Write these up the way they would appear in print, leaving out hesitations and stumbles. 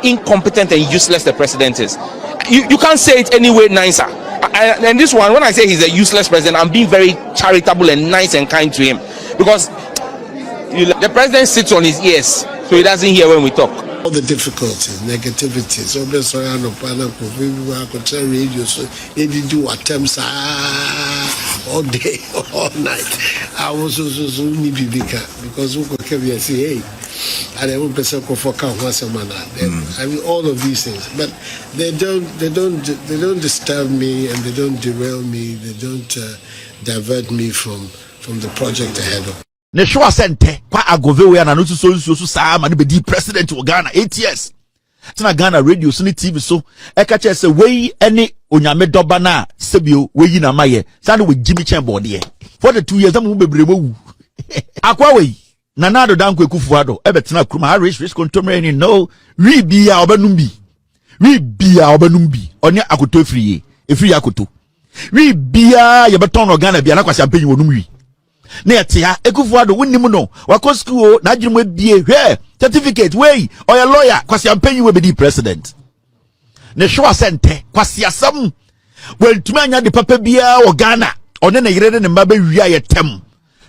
incompetent and useless the president is. You can't say it any way nicer. And this one, when I say he's a useless president, I'm being very charitable and nice and kind to him, because the president sits on his ears, so he doesn't hear when we talk. All the difficulties, negativities, radio, so they did do attempts all day, all night. I was so because who could say, hey, I don't for once a man. I mean, all of these things, but they don't disturb me, and they don't derail me. They don't divert me from the project ahead of. Ne show asente kwa agove we na no so saa ma ne be di president of Ghana 8 years. Tina Ghana radio so ne TV so e ka che se we ene onyame doba na sebio we yi na maye. Sa ne we Jimmy Chembo de. For the 2 years am bebre wu. Akwa we na nado danko ekufuado e betina kruma ha race contomere ni no wi bia obanum bi. Wi bia obanum bi. Onye akoto efiri akoto. Wi bia ye beton no Ghana bia na kwase ampanyi wonum wi. Na etia ekufuado wonnim no wako school na adwene mu bie hwe certificate wey oya lawyer kwasi ampanyi we be di president ne show asente kwasi asam wentumi anya de papa bia o Ghana one na yire ne mba be wia ye tem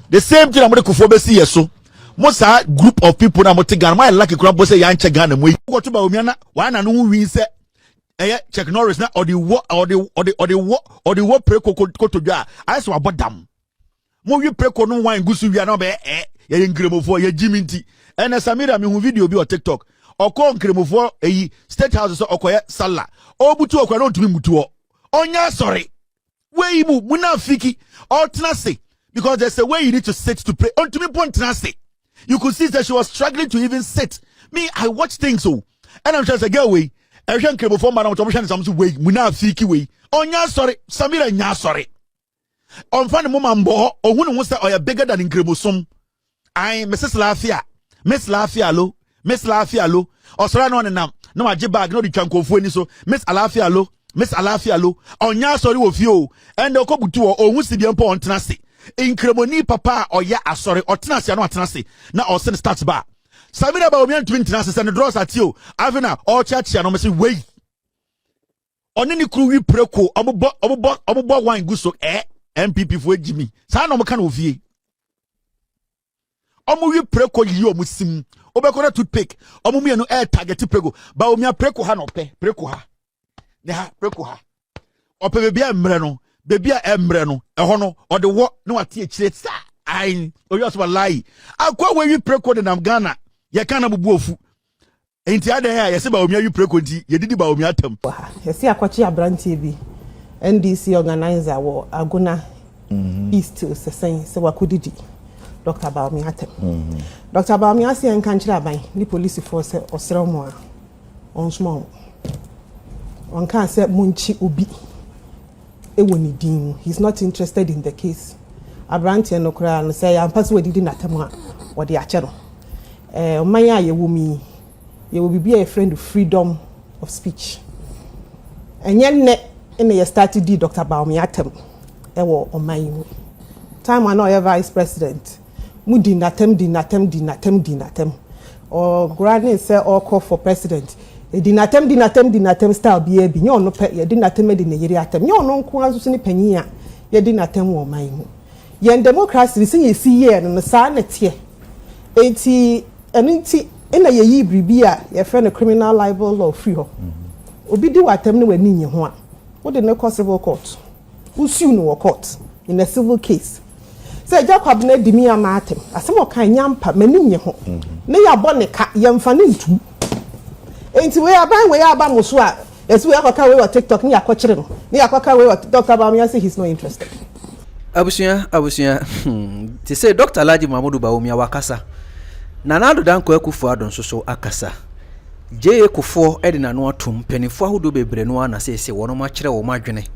the same thing amode kofo be si yeso mosa group of people na mote Ghana my lucky kura bo say ya nche Ghana mu ko to ba omiana wa na no wi se eye check Norris na or the war pre kokotodwa aso abodam mo wi preko no wan gusu wi na be ye nkremofo ye jiminti ena Samira mi hu video bi o TikTok okọ nkremofo eyi state house so okoye sala obutu okwa na otumi mutuo onya sorry wey mu munafiki alternate because there's a way you need to sit to pray ontumi pontnase you could see that she was struggling to even sit. Me, I watch things so and I'm just a girl way I can't nkremofo man on tomo some way munafiki way onya sorry Samira nya sorry on fan mama mbo ohunu ho say oya bigger than nkremosom I Miss Lafia lo osra no nenam na waje bag no di twankofo ani so Miss Alafia lo onya sorry wo fie o ende okobutu o ohun sidie mpo ontena se nkremoni papa oya asori otena se na otena se na o sen start ba Samira ba omi antumi ntena se se ne draws atio avena o chachia no me se wey oni ni kru wi preko obobo wan guso MPP fo ejimi sa na mo ka na ofie omo wi preko yi omo sim obekora toothpick omo mi enu target preko ba omi preko ha no pe preko ha ne ha preko ha ope bebia emre no bebia emre no eho no ode wo na wate akire sa ai oyi oso lie akwa we wi preko de nam Ghana ye kana bubu ofu enti ade ha ye se ba omi wi preko nti ye didi ba omi atam ye se akwachi abrantie bi NDC organizer wo Aguna East Sesen se wakudidi Dr. Baomi Atem. Dr. Baomi Asi en kanchira ban ni police force osere mo a on small. On can say munchi obi ewoni din. He's not interested in the case. Abrantie no kra no say am pass we didi natem a wo de ache no. Omanya ye wumi ye will be a friend of freedom of speech. Enye ne ene ye started di Dr. Baomi Atem ewo omanyi. Time I know your vice president. Mudi dinatem or granny say or call for president dinatem style be a binyo no pe ye dinatem de ne yeri atem yo no nko aso ne panyi a ye dinatem wo man mu ye democracy sin ye si ye no sa na tie enti enti ina ye yi bribi a ye fe no criminal libel law free ho obi di watem ne wani nye ho a wo de ne civil court wo sue no court in a civil case. Say Jacob ne dimi amatem asem o kan nyampa manim nye ho ne ya bone ka yemfa ne ntu enti we aba muso a esu we akaka we TikTok ne yakokire no ne yakaka we Dr. Baomi say he's not interested. Abusia ti say Dr. Laji Mamudu Baomi wakasa na nado danko ekufu adon so akasa je ekufo edina no atum penifo ahodo bebre no na say wono ma kire wo madwene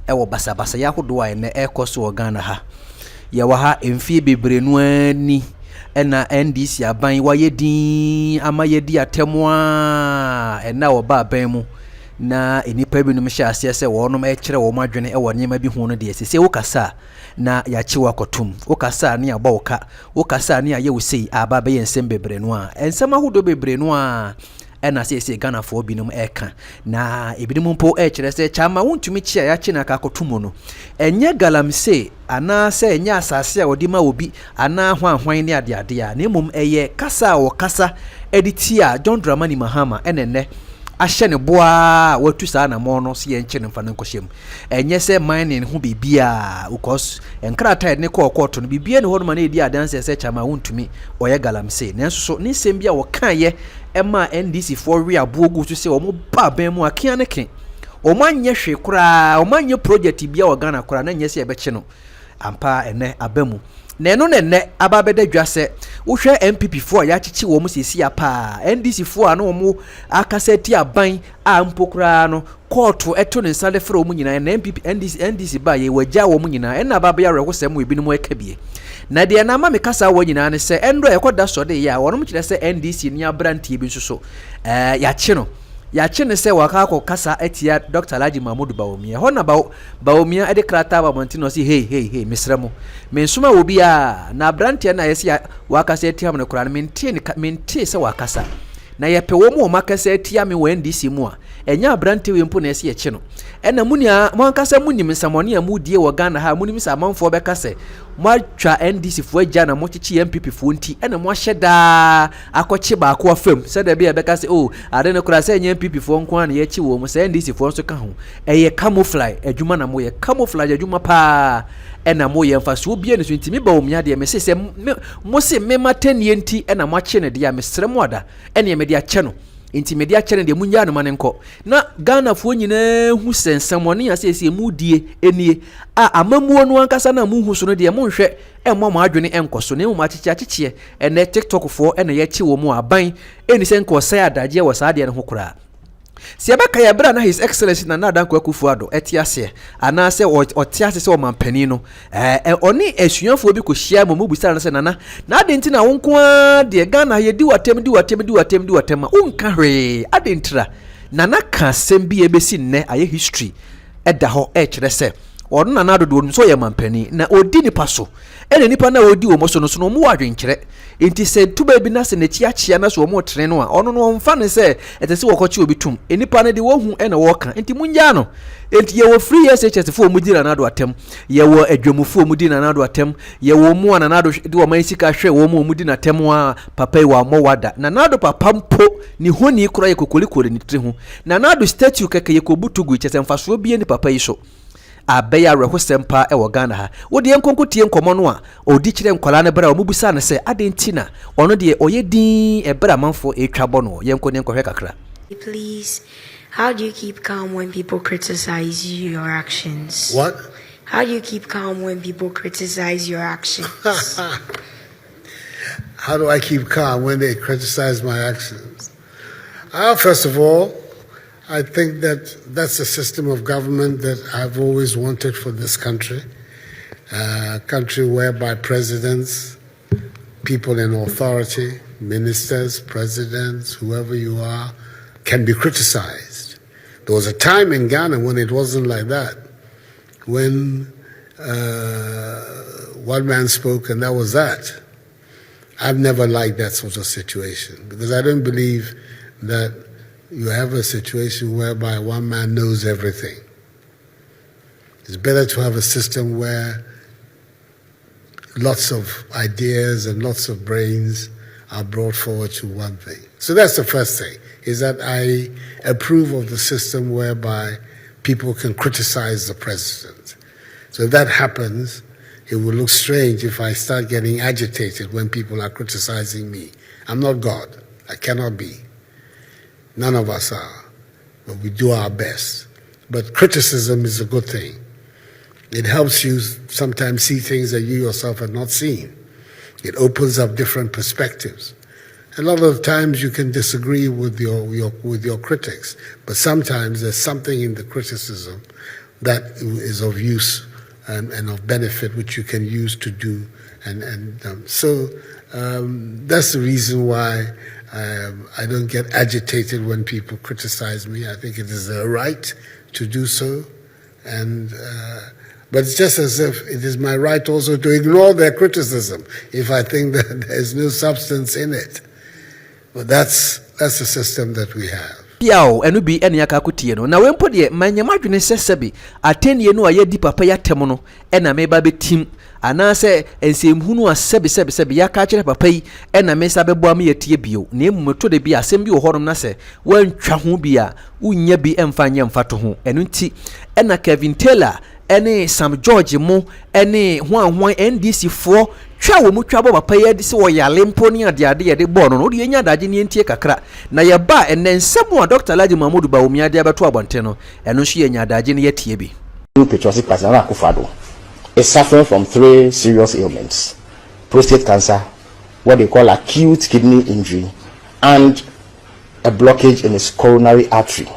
ewo basabasa ya hodo a ne ekoso Ghana ha ya waha emfie bebre no ani ena NDC aban wayedin amayedi atemwa ena oba aban mu na enipa bi no mhye ase se wonom kire wo madwene ewo nyema bi hu no de se wokasa na ya chiwa kotum wokasa ne aba woka wokasa ne aye wosei aba be yensem bebre no a ensem ahodo bebre no a ɛna sɛ Ghana for binom ɛka na ebinom mpo ɛkyerɛ sɛ chama wontumi kyia ya kye na akakotomo no ɛnyɛ galamsey ana sɛ ɛnyɛ asase a wɔde ma obi ana hwanhwan ne ade a na mmom ɛyɛ kasa a wɔkasa editi a John Dramani Mahama ɛnɛnɛ ahyɛ ne boa watu saa na mo no se yenche ne mfa ne nkɔhyɛm ɛnyɛ sɛ mining ho bibia because enkrata ne kɔɔkɔɔto no bibia ne hɔ no ma na edi adanse sɛ chama wontumi ɔyɛ galamsey nanso so ne nsɛm bia wɔka yɛ ɛma NDC for wi abogu so sɛ ɔmo ba ban mu akia ne ke ɔmo anyɛ hwe koraa ɔmo anyɛ project bia wɔ Ghana koraa na nyɛ sɛ ɛbɛkye no ampa ɛnɛ abamu na ɛno ne ababɛda dwa sɛ wohwɛ MPP fo a yɛakyekyɛ wɔ mu sesi apa NDC fo a no wɔn akasa ti aban a mpokura no kɔɔto ɛto ne nsa de frɛ wɔn nyinaa na MPP NDC ba yɛ wagya wɔn nyinaa ɛna ababɛya rɛko sɛm wɔ ebinom ɛka bie na deɛ na ama me kasa wɔ nyinaa ne sɛ ɛndɔ ɛkɔda sɔde yɛ a wɔn kyerɛ sɛ NDC ne abranteɛ bi nso so yɛakye no yɛakye ne sɛ waka akɔ kasa atia Dr. Alhaji Mahmoud Bawumia hɔ na Bawumia ɛde krata ba montino sɛ hey mesrɛ mo mensoma wo bia na abranteɛ na yɛsɛ wakasa atia me no kora no mente sɛ wakasa na yɛpɛ wɔ mu makasa atia me wɔ NDC mu a ɛnya abrante we mpo na ɛsɛ yɛkye no ɛna munia mo ankasa munim nsamɔne a mudie wɔ Ghana ha munim sɛ amanfoɔ bɛka sɛ mo atwa NDC fo agya na mo kyekye MPP fo nti ɛna mo ahyɛ daa akɔkye baako afam sɛ da bia bɛka sɛ oh ade no kora sɛ nyɛ MPP fo nko ana yɛkye wɔ mo sɛ NDC fo nso ka ho ɛyɛ camouflage adwuma na mo yɛ camouflage adwuma pa ɛna mo yɛ mfa so bia ne so ntimi ba omia de me sɛ mo se mema tanie nti ɛna mo akye ne de a mesrɛ mo ada ɛne me de akye no inti media channel de munya no manenko na Ghana fo nyina hu sensamone asese mu die enie a amamuo no ankasa na mu hu so no de mo nhwɛ emmo mo adwene enkoso ne mu akyekyekye ene TikTok fo ene ye kye wo mu aban eni se nko sai adagye wo saa de ne ho kura si abaka ya bra na his excellency na Nana Akufo-Addo etiase ana se otiase se o mampani no oni asuafo bi ko hia mo busa na se nana na adenti na wonko a de Ghana ye di watem unka hwe adentira nana ka sembi ebesi nne aye history eda ho kyerɛ se ono Nana Addo no so ye mampani na odi nipa so ene nipa na odi wo mo so no so no mo adwenkyerɛ enti se tuba bi na se na chiachia na so mo trene no a ono no mfa ne se etese wo kɔkye obi tum enipa na de wo hu ena wo ka enti munya no enti ye wo free SHS fo mu di Nana Addo atem ye wo adwamufo mu di Nana Addo atem ye wo mu Nana Addo de wo man sika hwe wo mu di na atem a papa wa mo wada Nana Addo papa mpo ni honi kura ye kokolikore ni tire ho Nana Addo statue keke ye kobutugu kyese mfaso bi ni papa yi so abeya reho sempa e wo Ghana ha wo de enkonkotie nkomo no a odi kire nkola ne bra omubusa ne se adentina ono de oye din e bra manfo e twabo no yenko ne nkohwe kakra. Please, how do you keep calm when people criticize your actions? What? How do you keep calm when people criticize your actions? How do I keep calm when they criticize my actions? First of all, I think that's a system of government that I've always wanted for this country. A country whereby presidents, people in authority, ministers, presidents, whoever you are, can be criticized. There was a time in Ghana when it wasn't like that, when one man spoke and that was that. I've never liked that sort of situation because I don't believe that you have a situation whereby one man knows everything. It's better to have a system where lots of ideas and lots of brains are brought forward to one thing. So that's the first thing, is that I approve of the system whereby people can criticize the president. So if that happens, it will look strange if I start getting agitated when people are criticizing me. I'm not God. I cannot be. None of us are, but we do our best. But criticism is a good thing. It helps you sometimes see things that you yourself have not seen. It opens up different perspectives. A lot of times you can disagree with your critics, but sometimes there's something in the criticism that is of use and of benefit which you can use to do. So that's the reason why I don't get agitated when people criticize me. I think it is their right to do so. But it's just as if it is my right also to ignore their criticism if I think that there's no substance in it. But that's the system that we have. Piao enu bi ene aka kotie no na wempo de manyama adwene sesebi atenie no aye di papa ya tem no ena meba betim ana se ensemhunu asebi ya ka kire papa yi ena mesa bebo am yetie bio na emumeto de bi asem bi wo honom na se wantwa ho bi a unya bi emfa nya mfa to ho enu nti ena Kevin Taylor ene Sam George mo ene hwan NDC fo twa wo mu twa bo papa ye de se wo yale mpo ni ade ye de bo no de nya daje ni entie kakra na ye ba ene nsemu a Dr. Alhaji Mahmoud Bawumia ade abeto abonte no eno so ye nya daje ni yetie bi patriotic President Akufo-Addo is suffering from 3 serious ailments: prostate cancer, what they call acute kidney injury, and a blockage in his coronary artery.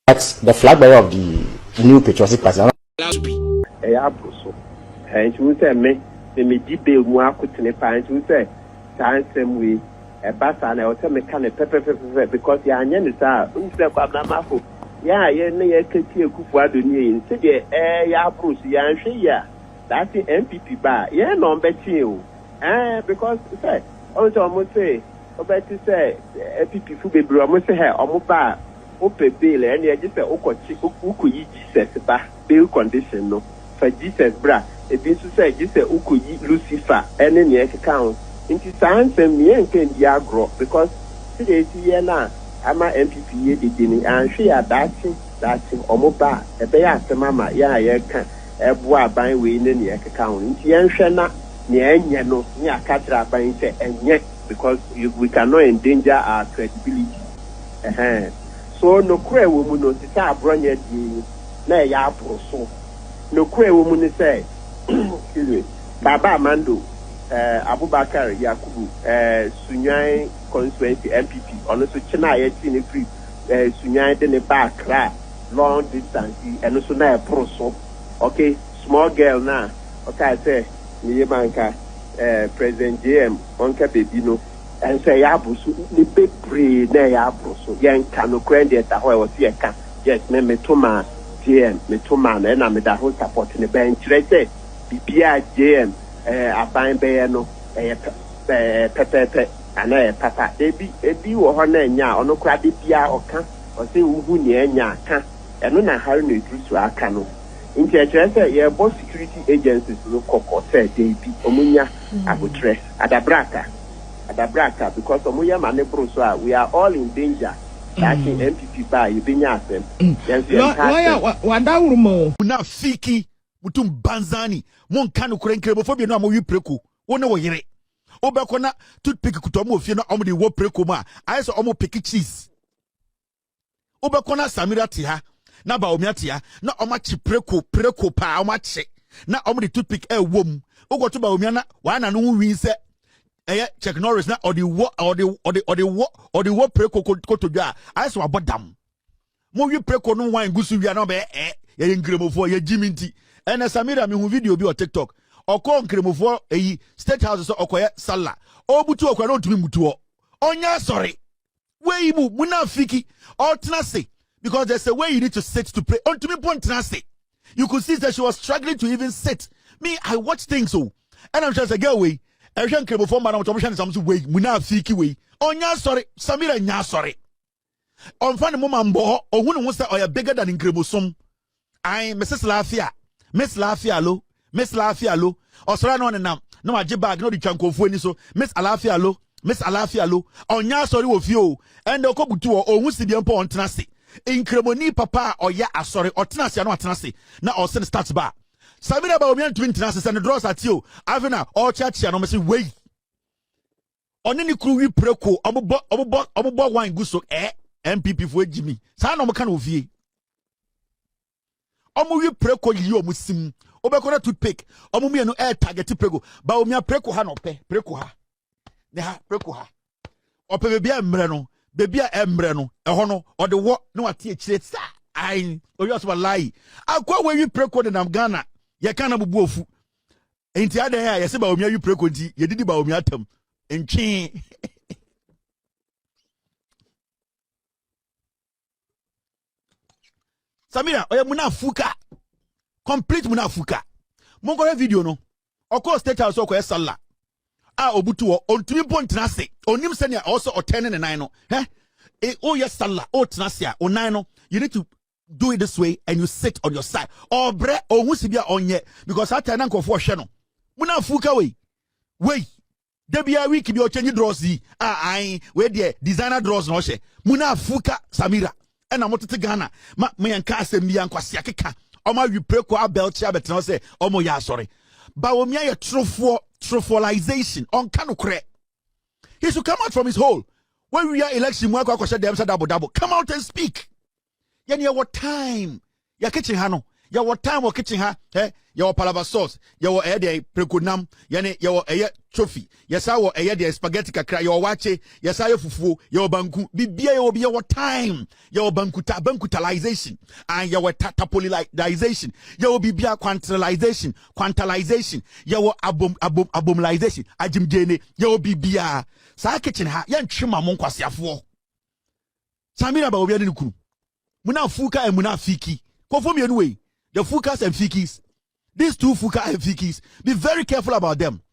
That's the flag bearer of the new patriotic President. And you say me debate mu akutene pa and you say same way a basa na o say me can pepper because ya anya ni sa unse kwa na mafo ya ye ne ye keti Akufo-Addo ni se de ya bruce ya nhwe ya that MPP ba ye no mbeti o because say o say obeti say MPP fu bebre o say he o ba o pe bill and ye say ukoyi Jesus ba bail condition no for Jesus bra ebi nso say Jesus ukoyi Lucifer ene ne ekeka nti sansem me enken di agro because see the year na ama MPP ye de ni anhwe ya dachi omoba ebe ya asemama ya ka ebu aban we ne ne ekeka nti yenhwe na ne enye no ne akatra aban se enye because we cannot endanger our credibility so no kure wo mu no sisa abronye di na ya aproso no kure wo mu ni say Baba Amando Abubakar Yakubu Sunyan constituency MPP ono so china ya ti ne free Sunyan de ne Accra long distance and also na proso okay small girl na okay say ni banka President JM onka baby no and say ya busu ni bebre na ya proso yan kanu kwende ta ho e wose yeka yes me toma JM me toma na me da ho support ne bench rete bibia JM aban be no pepepe ana papa ebi wo ho na nya ono kra de bia oka o se uhu ne anya aka eno na hari na edrusu aka no nti ekere ye bo security agencies no kokko say dey bi omunya abotre adabraka because omunya mane bro so we are all in danger that MPP ba yibinya asem yes wadawrumo na fiki mutum banzani mon kanu kurenkremofobia no amowi preku wona wo yere obekọ na toothpick kutomo ofie na omo de wo preku ma ayeso omo pick cheese obekọ na Samira ti ha na Bawumia ti ha na omo chi preku pa omo chi na omo de toothpick wom ogoto Bawumia na wa na no wi se Chuck Norris na odi wo preku kotodwa ayeso abodam mo wi preku no wan gusu wi na be ye ngremofo ye jiminti ena Samira mi hu video bi o TikTok oko nkremofo eyi State House so okoye sala obutu okwa na otumi mutuo onya sorry wey mu munafiki altnase because there's a way you need to sit to pray ontumi pontnase you could see that she was struggling to even sit me I watch things so and I'm just a girl way ehwe nkremofo ma na otoboshan some way munafiki way onya sorry Samira nya sorry onfane mo mambo ohunu ho say oya bigger than nkremosom I Mrs. Lafia lo osra no nenam no age bag no di twankofu ani so Miss Alafia lo onya sorry wo fie o ende okobutu o ohun sidie mpo ontena se inkremoni papa oya asori otena se no atena se na o sen start ba Samira Bawumia ntumi ntena se se ne draws atio avena o chiachia no me se wey oni ni kru wi preko obobo wan guso MPP fo ejimi sa na mo ka na ofie omo wi preko yi omo sim obeko na toothpick omo mi no target preko Bawumia preko ha no pe preko ha ne ha preko ha ope bebia emre no eho no ode wo na wate akire sa ai oyo so lie akwa wi preko de nam Ghana ye kana bubu ofu enti ade ha ye se Bawumia wi preko nti ye didi Bawumia tam entwi Samira oya munafuka complete munafuka mongo video no oko State House oko sala obutu ontumi pontina se onim senia also 10 and 9 no oh yes sala tnasia o 9 no you need to do it this way and you sit on your side or bre o hu sibia onye because that time nkofo hwe no muna fuka we debia week bi o change draws yi we there designer draws no hwe muna fuka Samira na motete Ghana me yanka asem bia nkwase akeka oma wi preko abelchi abetena say omo ya sorry ba wo mia ye trofolization on kanukre. He should come out from his hole. When we are election, them double. Come out and speak. Yani what time? Ya kitchen hano. Ya what time or kitchen ha? Ya palava sauce. Ya wo de prekunam. Yani ya wo trophy. Yes I wo de spaghetti kakra. Ya wache. Yes I fufu. Ya banku. Bibia ya be what time? Ya bankutalization. And ya tapolization. Ya bibia quantalization. Ya abomalization. Ajimjene. Ya bibia. Sa kitchen ha. Ya nchima monkwasi afo. Samira ba obi ade nukuru. Muna fuka and muna fiki. Conform your way. The fukas and fikis. These two fuka and fikis. Be very careful about them.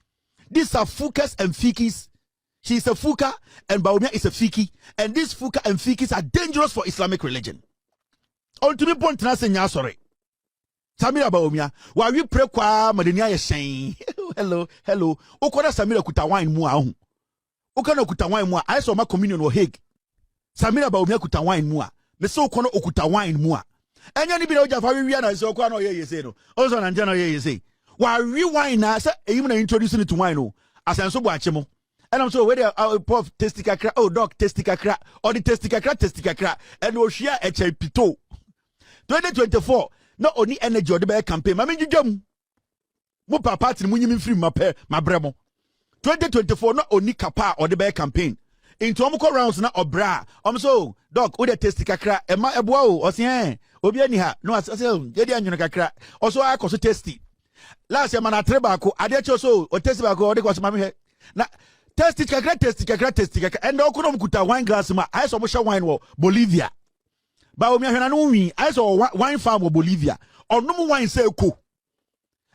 These are fukas and fikis. She is a fuka and Baumia is a fiki. And these fuka and fikis are dangerous for Islamic religion. On to me point na senya sorry. Samira Baumia, why we pray kwa madenia ye shen. Hello. Okoda Samira kuta wine mu ahu. Okana kuta wine mu. I saw my communion or Hague. Samira Baumia kuta wine mu. Me so kono okuta wine mu. Enya ni bi na oja fa wi na so kwa na ye say no. Also na nja na ye say. Wa wi wine na say eyim na introduce it to wine no. Asanso bu ache mo. And I'm so where the prof testika kra doc testika kra or the testika kra and o hia eche pito. 2024 no oni energy or the campaign. Ma menjujam. Mo papa ti mu nyimi free ma bremo. 2024 no oni kapa or the campaign. Into omko rounds na obra. So doc o the testika kra e ma eboa o osi obi ani ha no ase ye dia nyono kakra oso akoso testy last year man atreba ko ade che so o testy ba ko o de ko so mame he na testy kakra and okuno mkuta wine glass ma I so mo sha wine wo Bolivia ba o mi ahwena no wi I so wine farm wo Bolivia onum wine say ko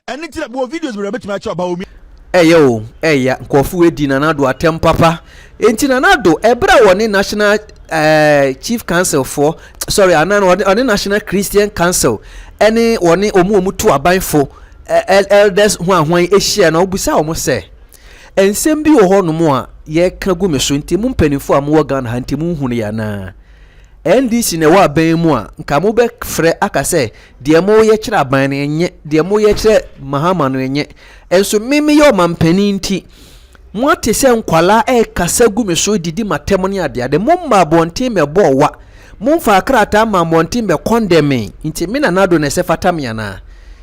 eni ti bo videos me betuma cha ba o mi eya nkofu edi nanado atem papa enti nanado ebra woni national chief council for on national Christian council any woni omu to aban for elders who ehia na obusa omo se ensem bi wo ho no mo a ye ka gu me so enti mu mpanifo am wo Ghana ha enti mu hunu ya na NDC ne wa ban mu a nka mo be frɛ aka sɛ de mo ye kyerɛ aban ne enye de mo ye kyerɛ Mahama no enye enso mimi yo mampani nti mo ate sɛ nkwala kasa gu me so didi matem ne ade ade mo mma bonten me bɔ wa mo mfa akrata ma bonten be condemn nti me na nado ne se fatam ya na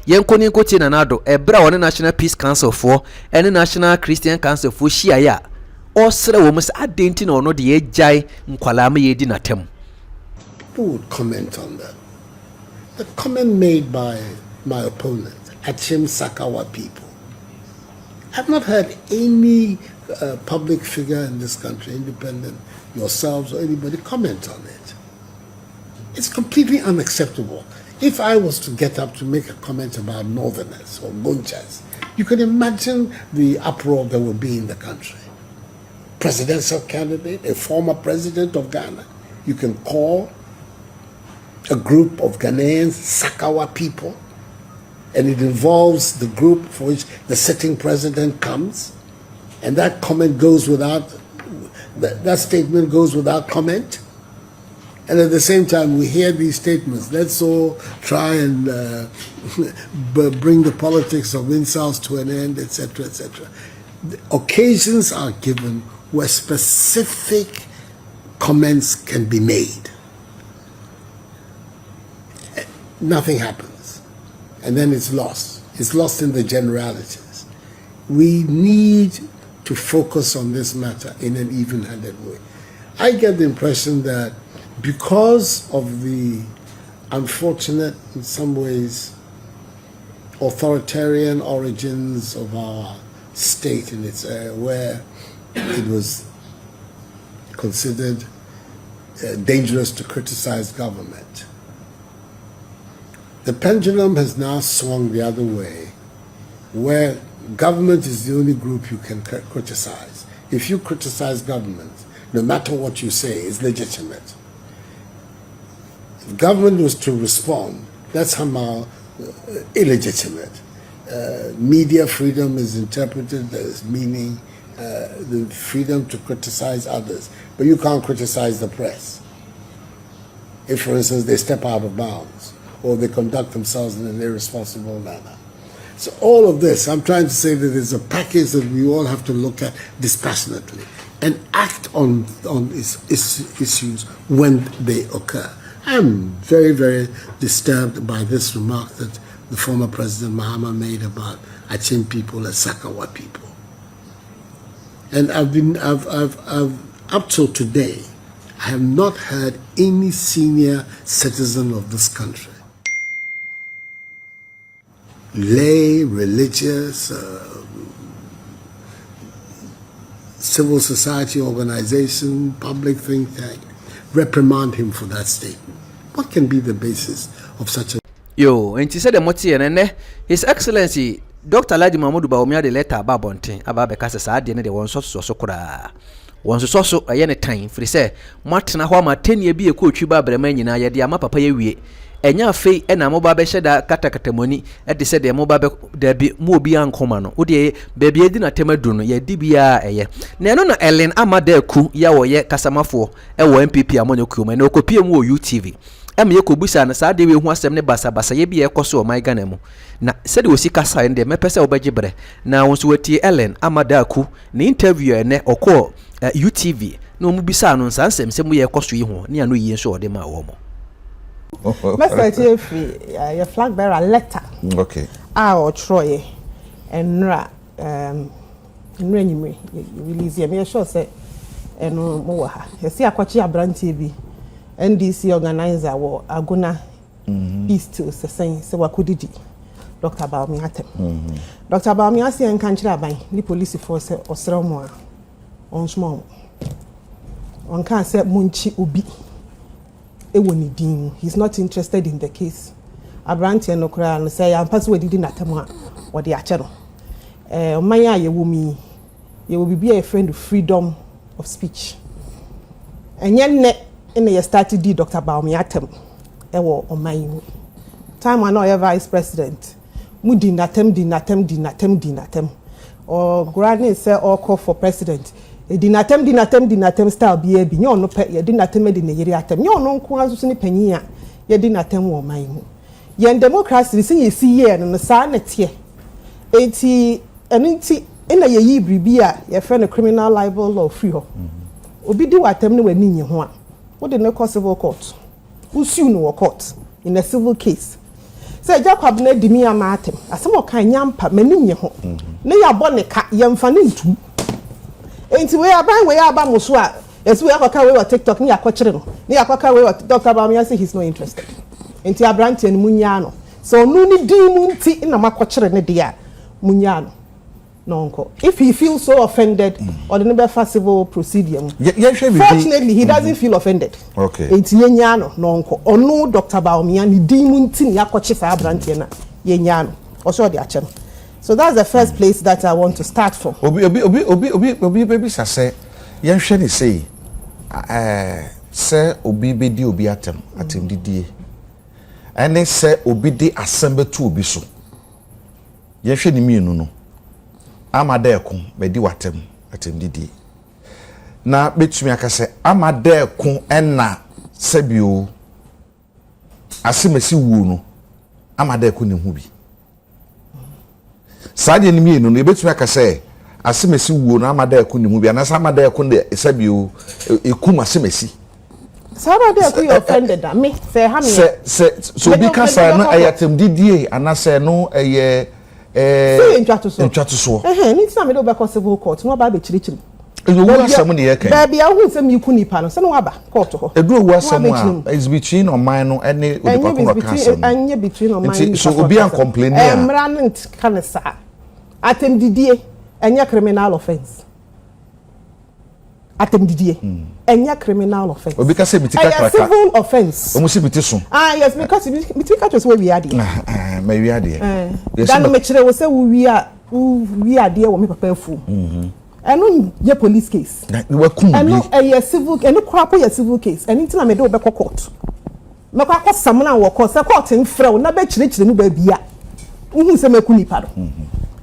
yenkoni nkoti na nado ebra woni National Peace Council for and National Christian Council for shia ya osre wo mo se adenti na ono de ye jai nkwala ma ye di natem. Who would comment on that? The comment made by my opponent, Achim Sakawa people. I've not heard any public figure in this country, independent, yourselves or anybody, comment on it. It's completely unacceptable. If I was to get up to make a comment about Northerners or Gunchas, you can imagine the uproar there would be in the country. Presidential candidate, a former president of Ghana, you can call a group of Ghanaians Sakawa people, and it involves the group for which the sitting president comes, and that comment goes without, that statement goes without comment. And at the same time, we hear these statements. Let's all try and bring the politics of insults to an end, etc., etc. Occasions are given where specific comments can be made. Nothing happens, and then it's lost. It's lost in the generalities. We need to focus on this matter in an even-handed way. I get the impression that because of the unfortunate, in some ways, authoritarian origins of our state in its area, where it was considered dangerous to criticize government, the pendulum has now swung the other way, where government is the only group you can criticize. If you criticize government, no matter what you say, is legitimate. If government was to respond, that's somehow illegitimate. Media freedom is interpreted as meaning the freedom to criticize others, but you can't criticize the press. If, for instance, they step out of bounds or they conduct themselves in an irresponsible manner. So all of this, I'm trying to say that there's a package that we all have to look at dispassionately and act on issues when they occur. I'm very, very disturbed by this remark that the former President Mahama made about Achin people as Sakawa people. And I've up till today, I have not heard any senior citizen of this country, lay, religious, civil society organization, public think tank, reprimand him for that statement. What can be the basis of such a... Yo, and she said the moti and His Excellency Dr. Ladi Mahmoud Baumia de letter about Bontin, about the Casa Sadi and the one source or socra. Once also a yen time, for say, Martin Ahoma 10 year be a coach you barberman in a yama papa ye. And ya fee and a mobile shedda catacatamoni at the said the mobile there be more beyond common. Udi baby dinner temadun, ye dibia a ye. Nanona Ellen Amade ku ya or ye Casamafo, a MPP amonocum and Okopia mo UTV. Yeko busa na saa de we hu asem ne basa ye bi ekoso my Ghana mu na said we sika sa ende me pese obagibre na wonso wati Ellen Amadaku na interview ene okọ UTV na omu bisa no nsansem se mu ye ekoso yi ho ne anu yi nso ode ma wo mo message free your flag bearer letter okay or Troy enra nyimre release ye me sure say eno mo wa ha ye si akwachi abrantie bi NDC organizer wo Aguna East to Sesen se wakudidi Dr. Baumi atem. Dr. Baumi asi en kanchira ban ni police force osra mo a on small. On kan say munchi obi e woni din. He's not interested in the case. Abrantie no kra no say am pass wedidi natem a wo de ache no. Omanya ye wumi ye will be a friend of freedom of speech. Enye in the started di Dr. Baumi atem ewo oman time when I vice president mu di natem or granny say or call for president di natem style bi bi nyo no pe ye di natem di ne yiri atem nyo no nko azusu ni panyin a ye di natem wo oman mu ye democracy sin ye si ye no sa na tie enti enti ina ye yi bribi a ye friend criminal libel law free ho obi di watem ne wani nye ho a what the no civil court who sue no court in a civil case say Jacob na di mi amatem asem o kan nyampa mani nye ho na ya bone ka yemfa ne ntu enti we aba muso a esu we akwaka we wa TikTok ni akwakire no ni akwaka we wa Dr. Baumia say he's not interested enti abrante ni munya no so no ni di mu nti na makwakire ne de a munya no no. If he feels so offended or the number civil procedure, fortunately he doesn't feel offended. Okay. It's yenyano no or no Dr. Baumia ni dimuntin yakwachi sa abrantiena yenyano also the achem. So that's the first place that I want to start from. Obi baby say yenhwe ni say say obi be di obi atem didie. And say obi di assemble to obi so. Yenhwe ni mienu no. Amadekun bedi watem atemdidi na betumi akase amadekun enna sebio asemesi wu no amadekun ne hu bi saade ni mienu no betumi akase asemesi wu no amadekun ne hu bi anasa amadekun de sebio ekuma asemesi amadekun you offended me say ha me so bi kasa na ayatemdidi anasa no eye Intratuso. Anytime I do back on civil court, no about chiri. You want someone here? Baby, I won't say you couldn't pan. So no about court. A do was someone is between or mine or any and between or mine. So be complaining. I'm running canessa. Atem Didier and your criminal offense. Atem Didier and your criminal offense. Because civil offense. Almost yes, because we where we are. Maybe I did. Then make sure we say we are we are there when me prepare for. Eno ye police case. Eno a civil, eno crap a civil case. Anything I may do be court. Me kwa kwa samuna wo court. Se court in frau na be chire no ba bia. Uhu se meku nipa do.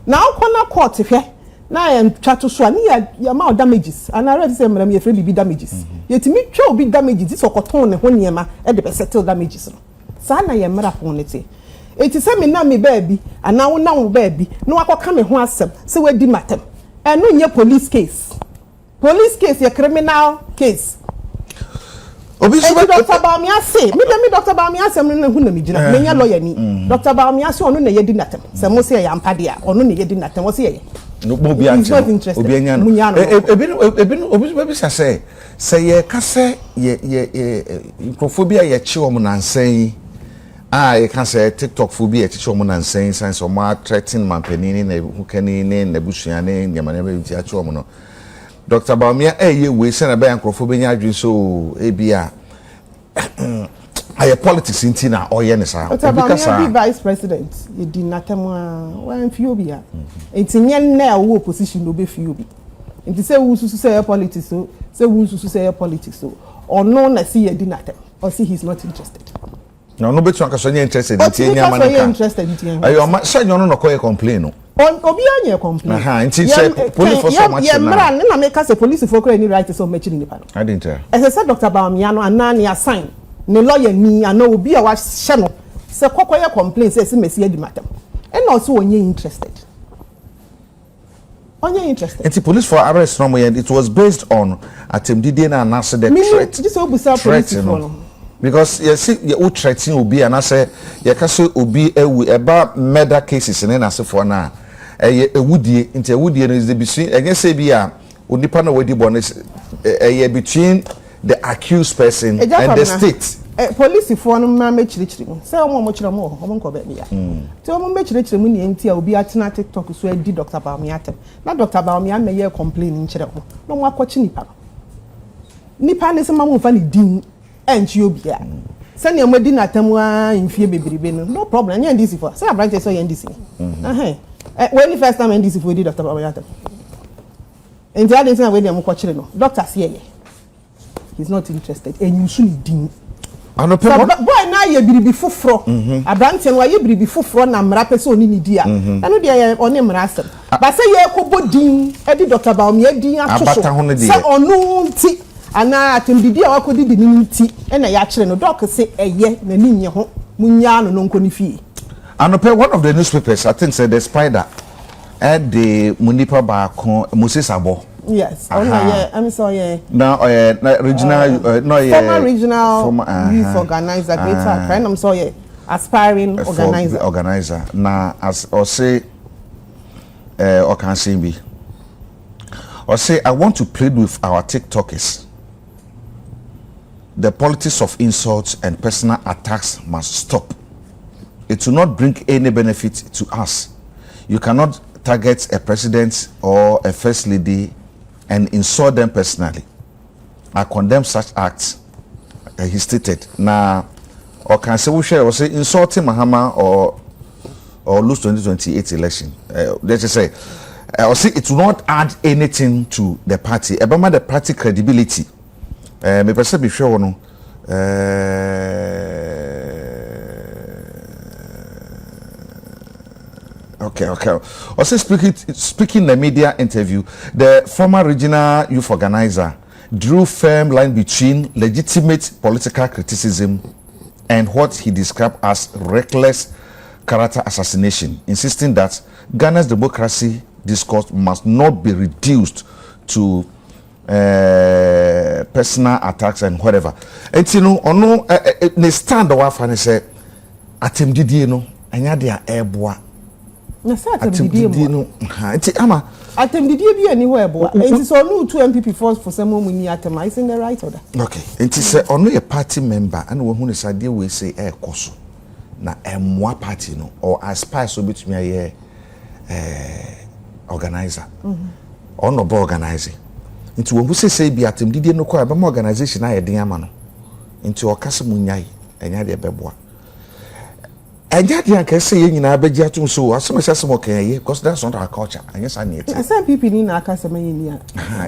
Na ukona court hwe na ya twato so ani ya ma damages. And I read say madam ye free be damages. Yetimi twa obi damages this okoton ne ho niema e de be settle damages no. Sa na ye mra ho ne te. Eti se me na me baby ana wo na wo baby no akoka me ho asem se wadi matem. Eno nye police case. Police case ye criminal case. Obi so Dr. Baumia say, me Dr. Baumia say me hu na me gina. Me nya lawyer ni. Dr. Baumia say onu na ye di natem. Se mo say ya ampa dia, onu na ye di natem. Wo say ye. No obi ante. Obi anya no. Obi say ye ka say ye microphobia ye chi wo nansan. Ye can say TikTok phobia teach wo nansan sense o ma threaten mampanini na hukani ne na busuane nyamane ba ti achi wo no. Dr. Baumia ye we say na ba microphobia adwin so ebia aye politics inti na oye ne sa because be vice president e di natemwa wan fiobia enti nyen na wo opposition no be fiobi enti say wo susu say politics so say wo susu say politics so ono na see ye di natem or see he's not interested. No betu aka so interested in tia nyama nka ayo ma say nyono no koye complain no obi anye complain nti say police for so much na mra na make say police for cry ni right so mechi ni pa no I didn't tell as I said Dr. Baumia no anani assign ne lawyer ni ana obi a wa hye no say kokoye complain say mesi adi matam e na so onye interested It's police for arrest no it was based on atemdidie na anase the threat this obusa police for because you see you threaten obi and I say you can say obi about murder cases in na for na ewudie into ewudie no is the between again say bia onipa na wedi bonus between the accused person and the state police for no ma mechirichiri say omo chira mo omo nko ba bia say omo mechirichiri mu ni enti a obi atena TikTok so edi Dr. Baumia atem na Dr. Baumia na ye complain nchire ho no mo akwachi nipa ne se ma mo fa ni din enchi obia say ne amadi na atem a mfie bebiribe no problem anya ndisi for say abranche so ye ndisi when the first time ndisi for edi Dr. Baumia atem enti ade say we dey mo kwachire no doctor say ye he's not interested and you should din boy na ye biribi foforo abranche no ye biribi foforo na mra pese oni ni dia eno dia oni mra asem ba say ye kobodin edi Dr. Baumia din atoso say onu nti ana atembidi a wakodi di nti ena ya kire no doc say eye na ni nye ho munya no nko ni fie anope one of the newspapers I think said the spider at the munipa ba kon Moses Abo. Yes, I'm sorry. Now, regional, former regional youth organizer, greater Accra. I'm sorry, aspiring organizer. Now, as or say, or can say be, or say, I want to plead with our TikTokers. The politics of insults and personal attacks must stop. It will not bring any benefit to us. You cannot target a president or a first lady and insult them personally. I condemn such acts, he stated. Now, or can say we share or say insulting Mahama or lose 2028 election. Let's just say, or say it will not add anything to the party. About the party credibility. Me perceive be sure no. Okay. Also speaking in the media interview, the former regional youth organizer drew firm line between legitimate political criticism and what he described as reckless character assassination, insisting that Ghana's democracy discourse must not be reduced to personal attacks and whatever. And you know, ono ne stand wa fa ne say atemdidie no anya dia eboa. Na say atemdidie no ha enti ama atemdidie bi ani ho eboa. Enti so no two MPP for some mo ni atem is in the right order. Okay. Enti say ono a party member and we hu ne say we say koso na emwa party no or aspire so betumi aye organizer. Ono bo organizing. Into when we say be atem didie no kwa ba ma organization na ye den ama no into o kase munyai enya de beboa and yet you can say in Abeja to so as much as okay, because that's not our culture. I guess I need to. Some people in our Casamania.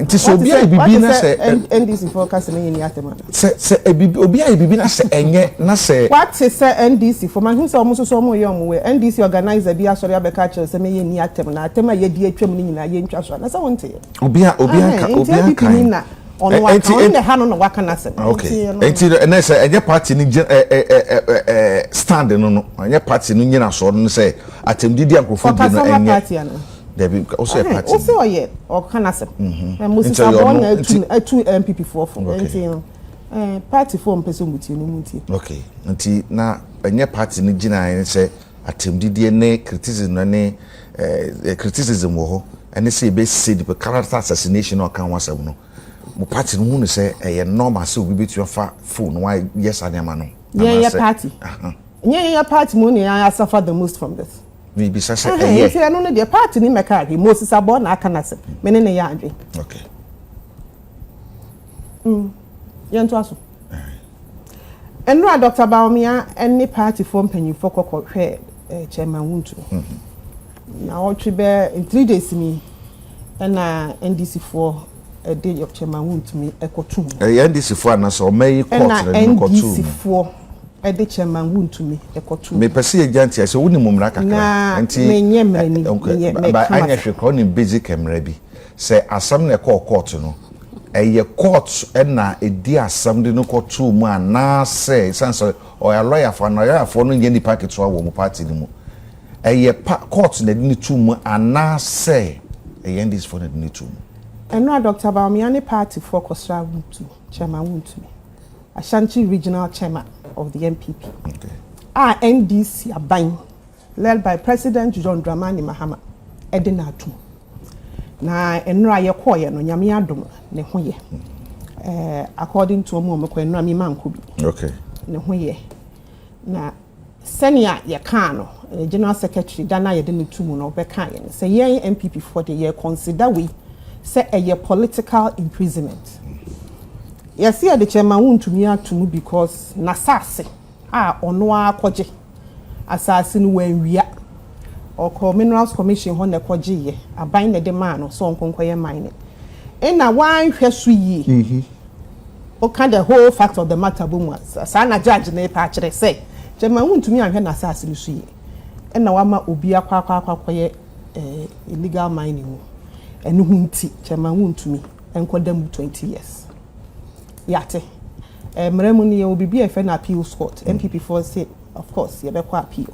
It is so be a bibina say NDC for Casamania. Say a bibina say and yet not say what is NDC for man who's almost so more young way. NDC organizer be a sorry about catchers and me near them. I tell my dear Germany I ain't trust. That's what I want to say. Obia on the hand on the Wakanasa. Okay. And I say, a party stand no, and your party in your sword and say, I tell you, dear, for party. There be also a party. Also, yet, or Canasa. And most of two MPP for party form person with you. Okay. Until now, and your party in Gina and say, I tell you, DNA criticism, any criticism, and they say, base said, the character assassination or can once a no. Mo party no hu say eh normal so we bet you fa phone why yes and no yeah party yeah party money I suffer the most from this we be say eh yeah no no the party ni make carry most is about na aka na se me ne ya adwe okay yeah nto aso enra Dr. Baumia any party form penny for kokohwe chairman wuntu na o twibe in 3 days me na NDC for a day of chairman won't me ekotum NDC for na so may court na NDC for a day chairman won't me ekotum me pese agent ya so woni mumra kakra enti me nyemra ni ba anya hwekọ ni basic emra bi say asam na call court no eye court na edi asam de no kotu mu ana say sense o ya lawyer for na lawyer for no nye ni packet so wo mu party ni mu eye court na ni tu mu ana say eye NDC for na ni tu mu. And now Dr. Baumia party for Kosra Wuntu, Chairman Wuntu, Ashanti Regional Chairman of the MPP. Okay. NDC Abang, led by President John Dramani Mahama, Edinatu. Na enra ye koye no nyame adom ne hoye. According to omo mekwa enra mi manko bi. Okay. Ne hoye. Na senior ye kan no, General Secretary Dana ye de ne tumu no be kan ye. Say ye MPP for the year consider we say a political imprisonment. Yes, here the chairman won't to me to because Nasase onwa kwaje assassin when we are or Minerals Commission on the kwaje ye a bind the demand so on conquer mine. And now why first ye okay the whole fact of the matter boom was sana judge na patch say chairman won't to me and assassin suye. And now ama obia kwa illegal mining. And wunti chairman wuntu me enkodam 20 years yate mremuni ye obi be a appeals court MPP for say of course ye be kwa appeal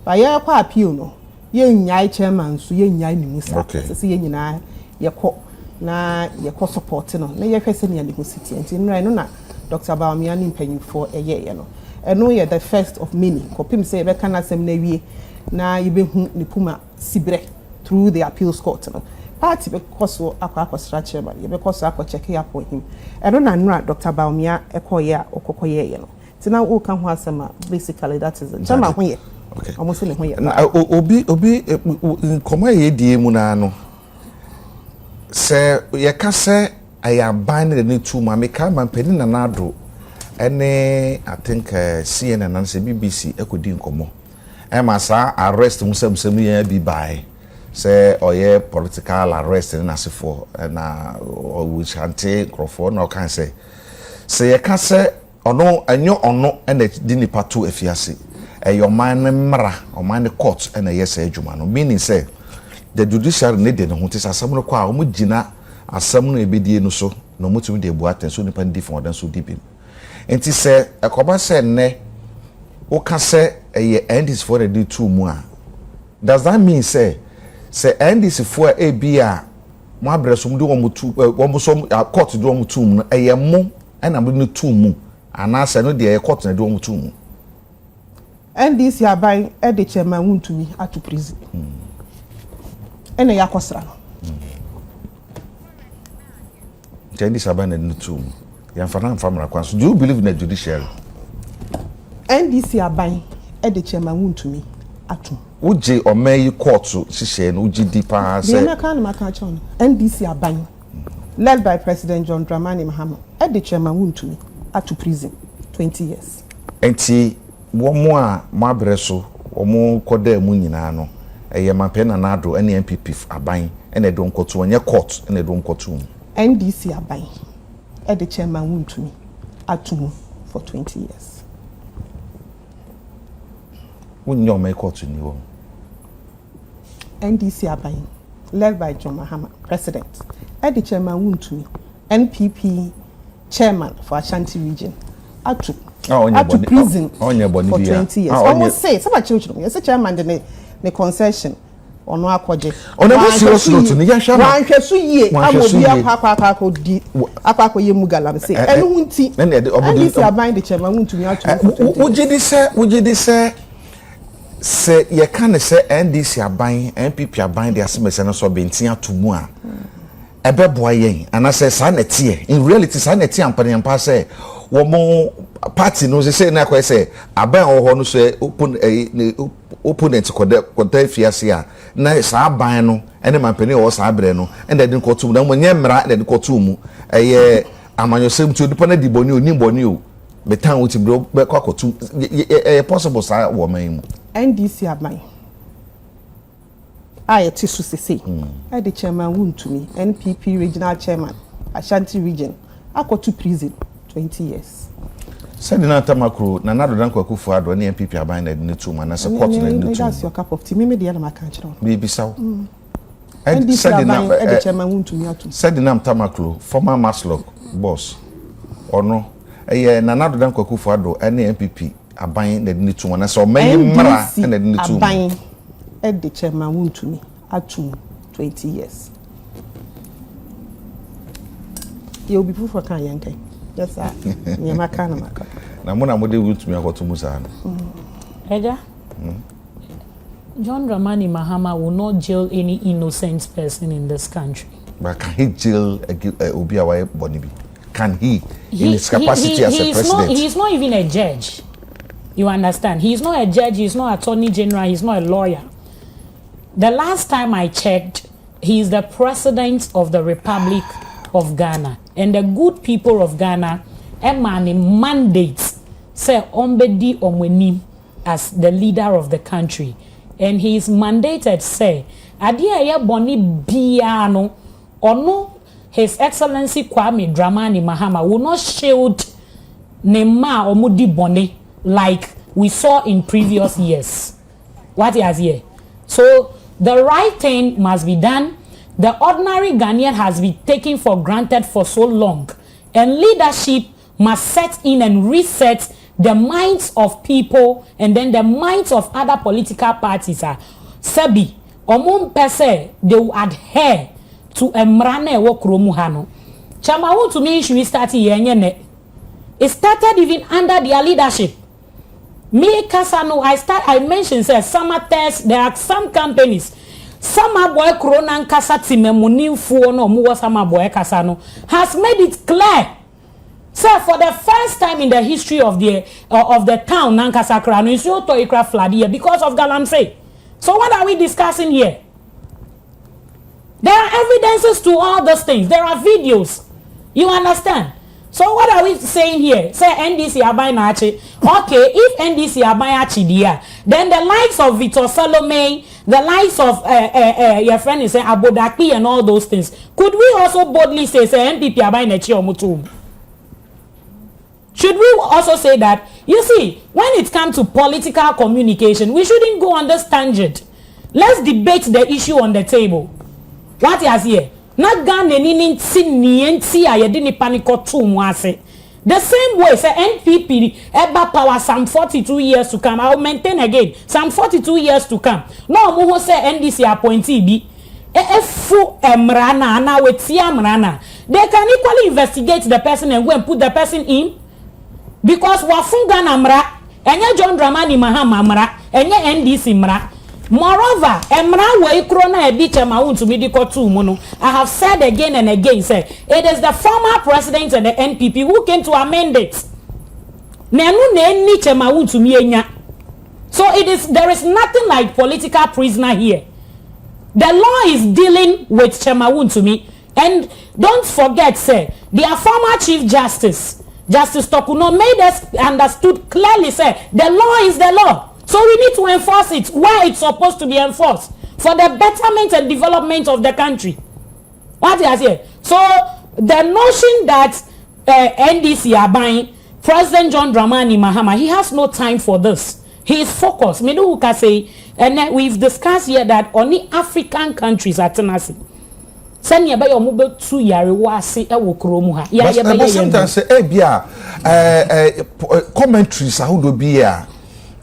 but ye kwa appeal no ye nyai chairman so ye nyai ni musa se ye nyina ye kɔ na ye kɔ support no na ye hwese ne ho city enti nrai no na Dr. Baumia ni mpanyin for ye no eno ye the first of many kopim say be kana sem na wie na ye be hu ni puma sibre through the appeals court no party because akwa structure man ye because akwa check up on him eno na nra Dr. Baumia ekoye okokoye ye no tina wo kan ho asema basically that is jama ho ye okay almost le ho ye obi komo ye die mu na no se ye ka se ayaban ne tu ma me ka man pedi na nado ene I think CNN and BBC ekodi nkomo e ma sa arrest musem ye bi bai say oye political arrest in asifo na which ante crofo na kan say you can say ono anyo ono na di nipa to afiase your man mra o man court na yes adwuma no meaning say the judiciary need the ho tisa asam no kwa o mugina asam no ebedie no so no mutumi de buaten so nipa ndi fon dan so dibin enti say akoba say ne o ka say endis for the two mu a does that mean say NDC for a bia mo abresum do wo tu wo so court do wo tu mu eye mo na mo no tu mu ana se no de court na do wo tu mu NDC aban e de chairman wuntumi atu prison ene yakosra no NDC aban na no tu mu ya mfana mfamra kwa so do you believe in the judiciary NDC aban e de chairman wuntumi atu uji omeyi court sise no uji deeper say the American Macachon NDC aban led by President John Dramani Mahama at the chairman wuntu to prison 20 years enti wo mo a mabreso omo koda mu nyina no eye mapen na nado ene MPP aban ene do nkoto onye court ene do nkoto NDC aban the chairman wuntumi atumu for 20 years. Wunyo me court ni wo. NDC aban led by John Mahama, president. The chairman wuntumi NPP chairman for Ashanti region atu prison for 20 years. Almost say some children yes chairman the concession ono akwaje ona serious note ni ya sha wan hweso yie amobi akwa di akwa ye mugalam say enu hunti NDC aban the chairman wuntumi atu wugye de se ye kan se NDC aban NPP aban de asemese no so bentin atomu a ebeboa yen anase sa na tie in reality sa na tie ampa se wo mo party no say na kwa say aban ho no so opponent koda fiase a na sa aban no ene mampani wo sa abre no ende de kotum na mo nye mra de kotum eye amanyosem tu dipa na diboni oni boni o betan wuti bro be kwakotum possible sa wo man mu NDC aban ayeti su sese the chairman wuntumi NPP regional chairman Ashanti region akotu prison 20 years. Said na tamakro na nado dan kwakufu ado na MPP aban na de tu na se court na de tu. That's your cup of tea. Me dey na maka chiro. Bi saw. And said na the chairman wuntumi atu. Said na tamakro former Maslock boss. Ono na nado dan kwakufu ado na MPP aban na de tu na se o mayi mra na de tu. Aban the chairman wuntumi atu 20 years. You be proof for kan yankai. Yes sir. Ni maka na maka. Na mo na mo de wuntumi akoto musa no. Eja. John Dramani Mahama will not jail any innocent person in this country. But can he jail Obi Awaye Bonibi? Can he in his capacity as a president? He's not even a judge. You understand? He's not a judge, he's not attorney general, he's not a lawyer. The last time I checked, he is the president of the Republic of Ghana. And the good people of Ghana, emani mandates, say ombedi omwenim as the leader of the country. And he is mandated, say, adia ya boni biano, ono His Excellency Kwame Dramani Mahama will not shield Nema Omudi Bone like we saw in previous years. What he has here. So the right thing must be done. The ordinary Ghanaian has been taken for granted for so long. And leadership must set in and reset the minds of people and then the minds of other political parties. Sebi, Omum Pese, they will adhere to Emrane Wokromuhano. Chamawu to me, should start here. It started even under their leadership. Me Kasano, I mentioned summer test. There are some companies. Summer boy Kronan Kasati Memuni Fuono Muwa Summer boy Kasano has made it clear. So for the first time in the history of the town Nankasakra, is your Toikra flood here because of Galamsey. So what are we discussing here? There are evidences to all those things. There are videos. You understand? So what are we saying here? Say NDC Abainachi. Okay, if NDC Abainachi there, then the likes of Victor Salome, the likes of your friend is saying Abodaki and all those things. Could we also boldly say NPP Abainachi Omutum? Should we also say that? You see, when it comes to political communication, we shouldn't go on this tangent. Let's debate the issue on the table. What is here? Not Ghana ni NC ayedini paniko tu mwase. The same way, say NPP eba power some 42 years to come. I will maintain again some 42 years to come. No muho say NDC appointee bi. Efu emrana na wetia mrana. They can equally investigate the person and go and put the person in. Because wafunga na mra, enye John Dramani Mahama mra, enye NDC mra. Moreover, emra we krona ediche mauntu midiko tu mono. I have said again and again, say it is the former president of the NPP who came to amend it. Nenu ne niche mauntu mienya. So there is nothing like political prisoner here. The law is dealing with Chemawuntumi. And don't forget, say, their former Chief Justice, Justice Tokuno, made us understood clearly, say, the law is the law. So we need to enforce it where it's supposed to be enforced for the betterment and development of the country. What is here? So the notion that NDC are buying President John Dramani Mahama, he has no time for this. He is focused. Me do can say, and we've discussed here that only African countries are tenacity. Send you by your mobile 2 years wasi e wo kromu ha. Ya ya but sometimes say bia commentaries how do bia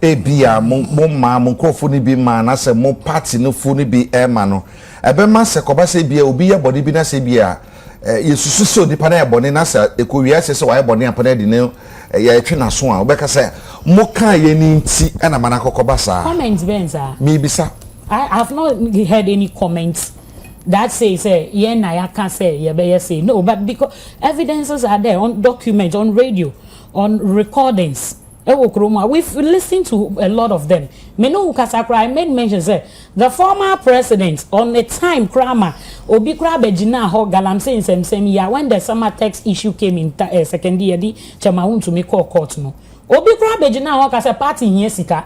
bia mo ma mo krofo ni bi ma na say mo party no fo ni bi e ma no ebe ma se ko ba say bia obi ye body bi na say bia yesusu so di pa na e body na say ekowia say wa e body apana di ne ya etwe na so a obeka say mo kan ye ni nti e na mana kokoba sa comments benza me bisa I have not heard any comments that says yeah na ya can say yeah be say no, but because evidences are there on documents, on radio, on recordings. We've listened to a lot of them. Menu Kasakra, I made mention say the former president on the time Krama Obi Krabejina ho galam saying same year when the summer tax issue came in second year di Chamahun to make court no. Obi Krabejina ho kase party here sika.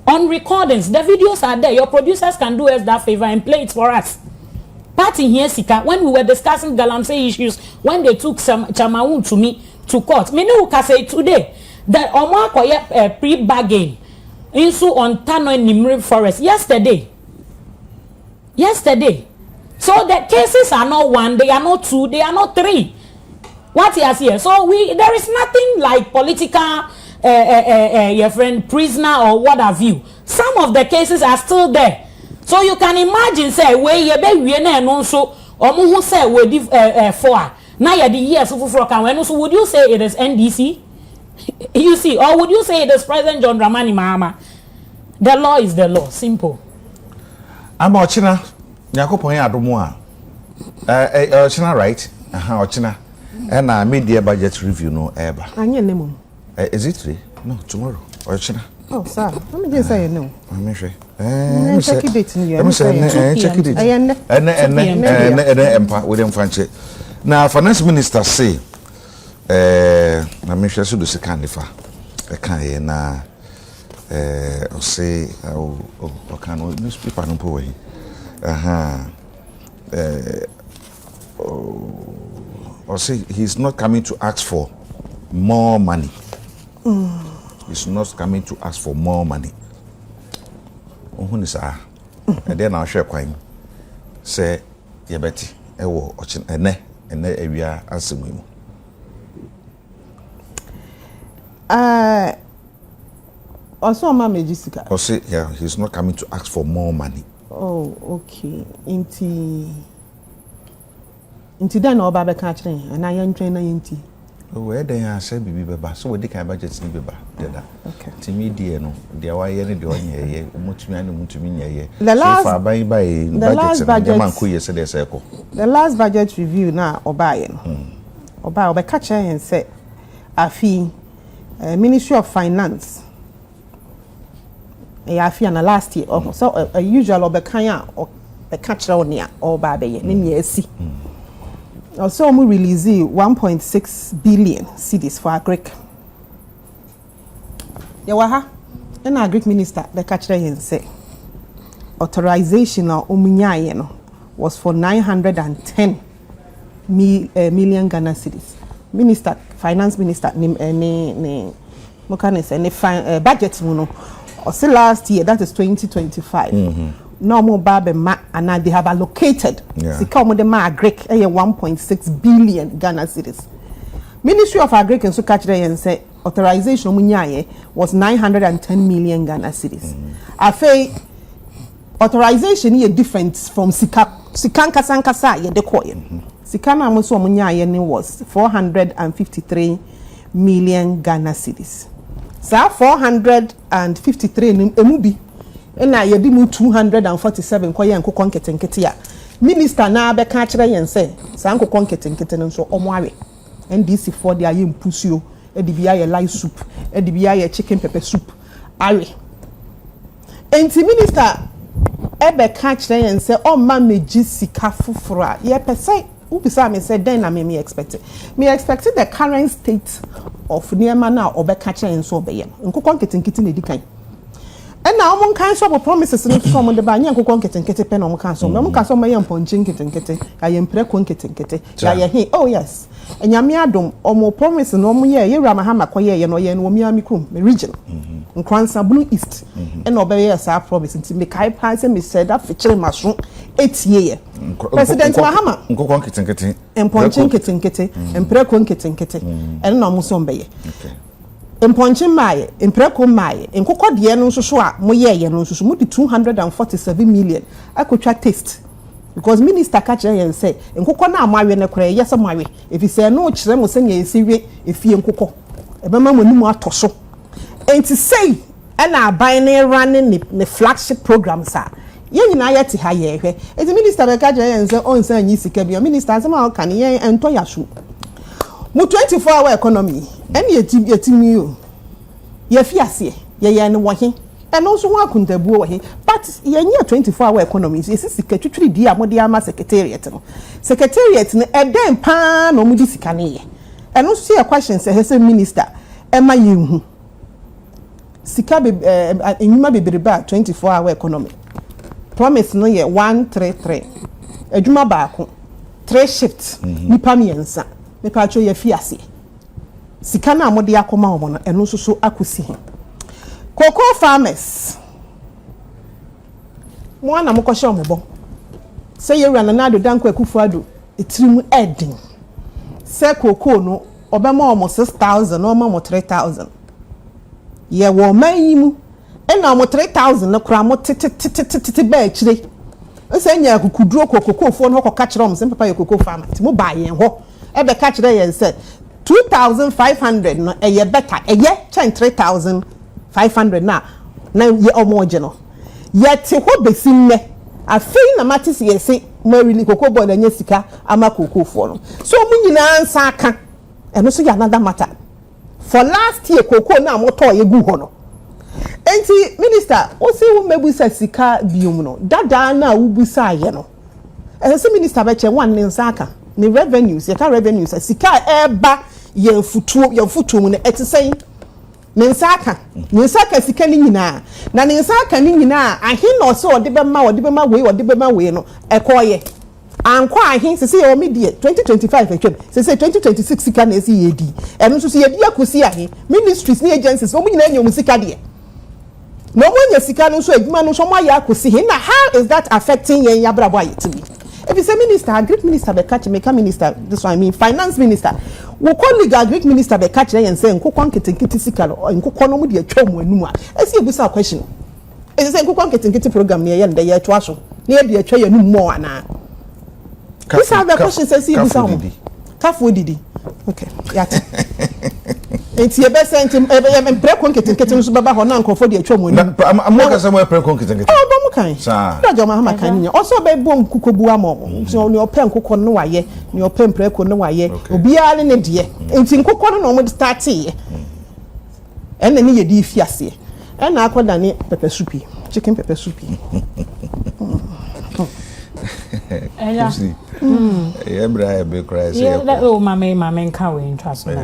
On recordings, the videos are there. Your producers can do us that favor and play it for us. Party here sika when we were discussing galamsey issues when they took some Chamahun to me to court. Me no can say today that Omar koye pre-bargain into on Tano and Nimri Forest yesterday. So the cases are not one, they are not two, they are not three. What he has here? So there is nothing like political your friend prisoner or what have you. Some of the cases are still there. So you can imagine say where you be we na no so omo hu say we di for na ya the years for kan we no so would you say it is NDC? You see, or would you say it is President John Dramani Mahama? The law is the law, simple. Ama ochina yakopon ya adomo a ochina right ochina na media budget review no eba anya nemu. Is it today? No, tomorrow. Or China? Oh, sir. Let me just say no. Let me say. Check it in Let me say. Check it. And William Fanche. Now, finance minister say, let me share so the second if I can't na say can newspaper no po we. Or say he's not coming to ask for more money. He's not coming to ask for more money. And then I'll share quite say Yabeti, Ewo, Ochin, and area answer me. Also, Mamma Jessica. Or say, yeah, he's not coming to ask for more money. Oh, okay. Inti then or Baba catching, and I am training inti. Where they are say bibi beba so we dey kan budget ni beba deda okay timi die no dia wa ye ne de onye ye mutumi ane mutumi nye ye the last budget man ko ye se dey say ko the last budget review na obaye no oba catch and say afi Ministry of Finance afi na last year so a usual obekan a catch on ya oba be ye ne esi. Also, we release 1.6 billion cedis for agric. Yawaha, and our Greek minister, the catcher, and say authorization of was for 910 million Ghana cedis. Minister, finance minister, budget, or say last year, that is 2025. No more babe ma and they have allocated Sika de ma agric 1.6 billion Ghana cedis. Ministry of Agric and so catch and say authorization munyaye was 910 million Ghana cedis. Afa authorization is different from Sika kasankasa ye dekoye. Sika na mo so munyaye ni was 453 million Ghana cedis. Sa 453 emubi na yedi mu 247 kwa yen kokon ketenkete ya minister na be ka kire yen say san kokon ketenkete no so omo awe NDC for dia ye mpusuo edi bia ye live soup edi bia ye chicken pepper soup awe enti minister ebe ka kire yen say o ma meji sika foforo a ye pese Ubisa me said then I me expected. Me expected the current state of Niema now or catcher and so be yen. Nkukon kitten edi kan. And now one kind of promises in from the banyan nkukon kitten pen on council. No castle my ponchin kitten. I am prekon kitten. Oh yes. And Yamiadum or more promise no more ye Mahama kwaye no ye no miamikum region. Nkransa Blue East. And obey us our promise until me kai pass and me said that feature mushroom 8 year. President Mahama nkokon kitten and ponchin kitten and prekon kitten and no musombe. Mponchin maye, mpreko maye, nkokɔ de no nso so a mo ye no nso so mo di 247 million akotwa taste. Because minister catch and say nkokɔ na amawe ne kora yes amawe if you say no kyerɛ mo sɛ nya esiwe efie nkokɔ ebema mo nimu atoso enti say na aban ne running ne flagship programs a ye nyina yɛ te ha yɛ hwɛ enti minister be catch and say on say anyi sika bi minister asem a ka ne yɛ ento yaso mo 24-hour economy ene yetimi o ye fiase ye ne wo he and also one kuntabu he but ye near 24-hour economy so yesi sika twitwiri di amode ama secretariat no e den pa no mudi sika ne ye and also see a question say minister ema yehu sika be enuma bebereba 24-hour economy promise no ye 133 adwuma baako 3 shifts nipa miensa me pa cho ye fiase sika na amode akoma omo no eno so akosi he cocoa farmers mo na mo ko hye omobo say ye rana na do danko akufuado etirimu edin say cocoa no obema omo 6000 no omo 3000 ye wo mayimu ena omo 3000 na kura mo tete ba akire say nya kukuduro cocoa fo no ko ka kire omo say papa ye cocoa farmers mo ba ye ho e be ka kire ye say 2500 no eye better eye 3500 na ye omoje no ye te ho besimme afei na matisi ye se marili cocoa boy anya sika ama cocoa fo no so mu nyina ansa aka eno so ya another matter for last year cocoa na moto ye gu ho no enti minister o se wo mebusa sika biom no dada na wubusa ye no se minister be che wan ne nsa aka ne revenues ye ka revenues sika eba ye futuo mu ne etisen ne nsaka sika ni nyina na ne nsaka ni nyina ahin no so ode be ma we no ekoye anko ahin se ye o medie 2025 atwem se 2026 sika na esi yedi eno so yedi akosi ahin ministries ni agencies o mu nyina nyom sika de no mo nya sika no so adwuma no so mo ya akosi hin na how is that affecting yen yabrabo ayetimi if you say minister Greek minister be catch me minister this one I mean finance minister we colleague Greek minister be catch yen say nkokon nketenkete sika no nkokon no mu de atwa mu anum a esi ebusa question esi say nkokon nketenkete program ne ye nda ye atwa so ne ye de atwa ye anum mo ana this are the questions esi ebusa mo kafu didi okay yat enti e be sent e break nketenkete nso baba ho na nkofo de atwa mu anum amoka say mo break nketenkete kan da jo Mahama kan nya also be bom kukobu amo so ne open kokko no waye ne open preko no waye obia ne de enti nkokko no mo start ye enne ne yedi fiase ena akoda ne pepper soup chicken pepper soup ella bra be cry say yeah oh mama can we trust me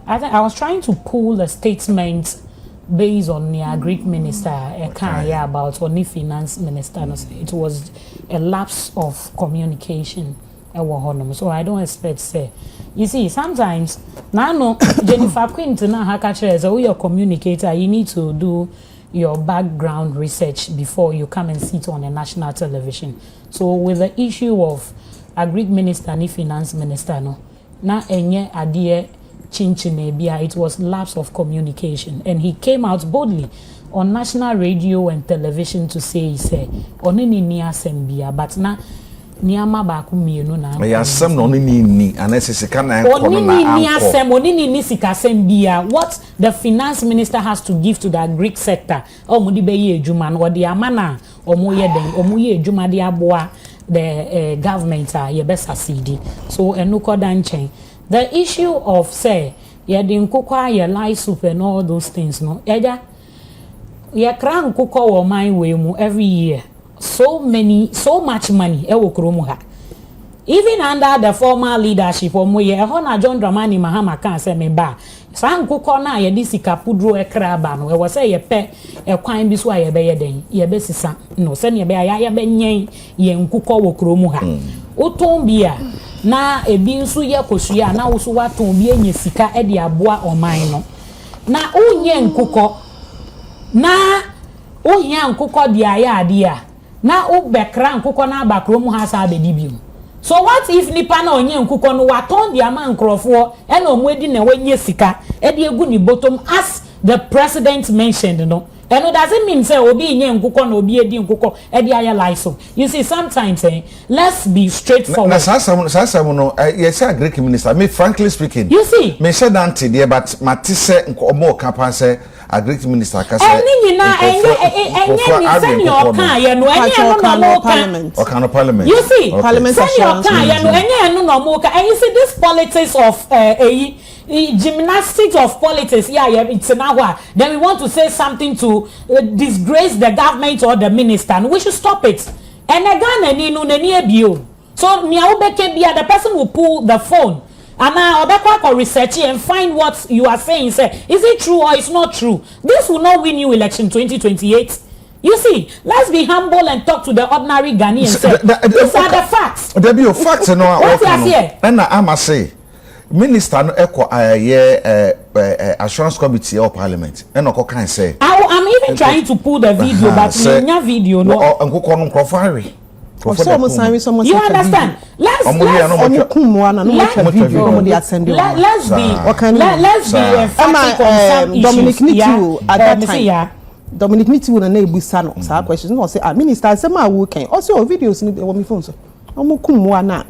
I was trying to pull the statements based on the Greek minister about only finance minister. It was a lapse of communication. So I don't expect say. You see, sometimes now no Jennifer Quinton as a communicator, you need to do your background research before you come and sit on a national television. So with the issue of a Greek minister and finance minister, no, na enye adie Chinchinebia, it was lapse of communication, and he came out boldly on national radio and television to say onini ni asembia but na niama ba ku mienu na ya asem no ni anesisika na enko no na anko onini ni sika asembia what the finance minister has to give to the Greek sector omudi be ye adwuma no de amana omoye den omoye adwuma de aboa the government ye be succeed so enuko dan chen. The issue of say ye din kokwa ye life soup and all those things no eja ye kran kokwa wo man we mu every year so much money e wo kromu ha even under the former leadership of Moye, Hona John Dramani Mahama can say me ba. Sanku kona ye disika pudro ekraba no. E was say ye pe e kwan bi so ye be ye den. Ye be sisa. No, se ye be ya be nyen ye nkuko wo kromu ha. Oton bia na ebi nso ye kosua na wo so waton bi enye sika e de aboa oman no. Na unye nkuko na ohia nkuko di ade a na ubekra nkuko na abakrom ha sa abedi biu. So what if nipa na onye nkuko no waton di ama nkrofo e na omwedi na wenye sika e de egu ni bottom as the president mentioned no. And it doesn't mean say obi nye nkuko na obi edi nkuko e de aya license. You see sometimes let's be straightforward. Na sasa no yes Greek minister me frankly speaking. You see me said dante there but matise omo kapa say a Greek minister ka say enye senior kan ye no enye no parliament. Okay, parliament. You see parliament senior kan ye no enye no mo ka. And you see this politics of gymnastics of politics, it's an hour. Then we want to say something to disgrace the government or the minister. And we should stop it. And again, so the person will pull the phone and now research and find what you are saying. Say, is it true or it's not true? This will not win you election 2028. You see, let's be humble and talk to the ordinary Ghanaians. These are the facts. There be facts and what you say. And I must say. Minister no assurance committee or parliament and no can say I'm even trying to pull the video but no video no you understand let's be emphatic on some Dominic Nitu at that time Dominic Nitu na ebusa no sa question no say minister say ma wo kan also videos ni on my phone so omokumwa na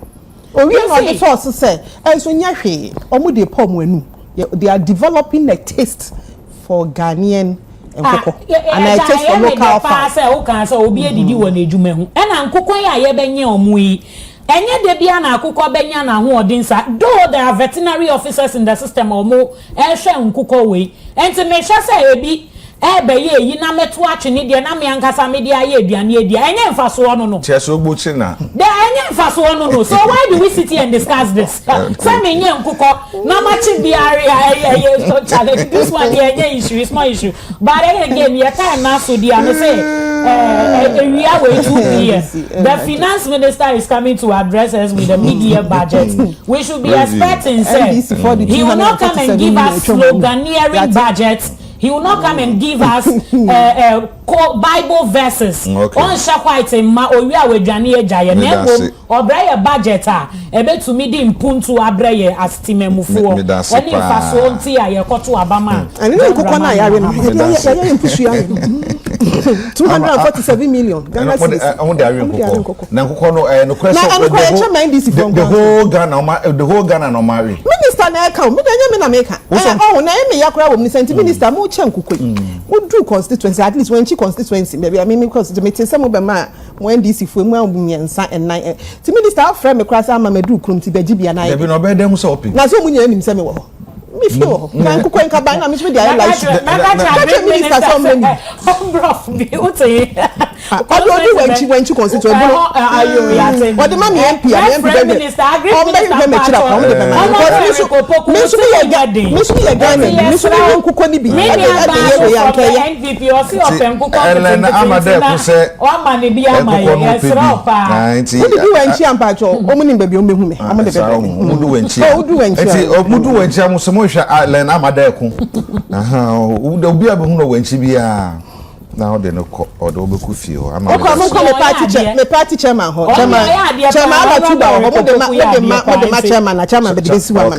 we are not the first say enso nya hwe omo dey pom anu they are developing a taste for Ghanaian nkoko and a taste for local farm say o kan say obi edidi wo na edwuma hu e na nkoko ya ye benye omo yi enye de bia na akoko benya na ho odinsa though there are veterinary officers in the system omo e hwe nkoko we enti me hwe say ebi ebeye yi na meto atwene de na me ankasa me de aye aduane edia enye mfaso no no cheso ogbochi na de enye mfaso no so why do we sit here and discuss this say me nye nkukọ na machi biare so challenge this one the enye issue is my issue but again you can na so dia no say we are way too here the finance minister is coming to address us with the media budget we should be expecting say he will not come and give us sloganeering budget. He will not come and give us Bible verses. On Shakwite ma owi awedwane ejaye na ebo obraye budget a ebe to me di mpuntu abraye astimemufuo oni faso nti aye koto abama and no kokona na yare no ye impusu ya 247 million Ghana cedis on the yare nkoko na nkoko no no question the whole Ghana no marry minister na eka me danya me na meka na me yakora wo minister mo che nkoko wo do constituency at least when chi constituency maybe I mean because the meeting some be ma mo NDC fo mu ambumiensa and nine ti minister afre me kwasa ama medu krum ti beji bia na ye be no be dem so open na so mu nya nim se me wo me feel na nkoko enka ban na me so dia like minister so many brof bi uti Odi when chi constituency ayo ya ten what the mami MP minister agree minister me chira kwa me so be again me so be nkoko ni bi NVP o si open nkoko Elena Amade ko se o ama ne bi ama ye sra opa odi bi wenchi ampacho o mu ni baby o mehu me amade bebe mudu wenchi enti mudu wenchi amuso mo hwa Elena Amade ko obi abehu no wenchi bia now they no or the obeku feel I'm me party chairman ho chairman ala tuba ho mo de ma chairman na chairman be de si wa ma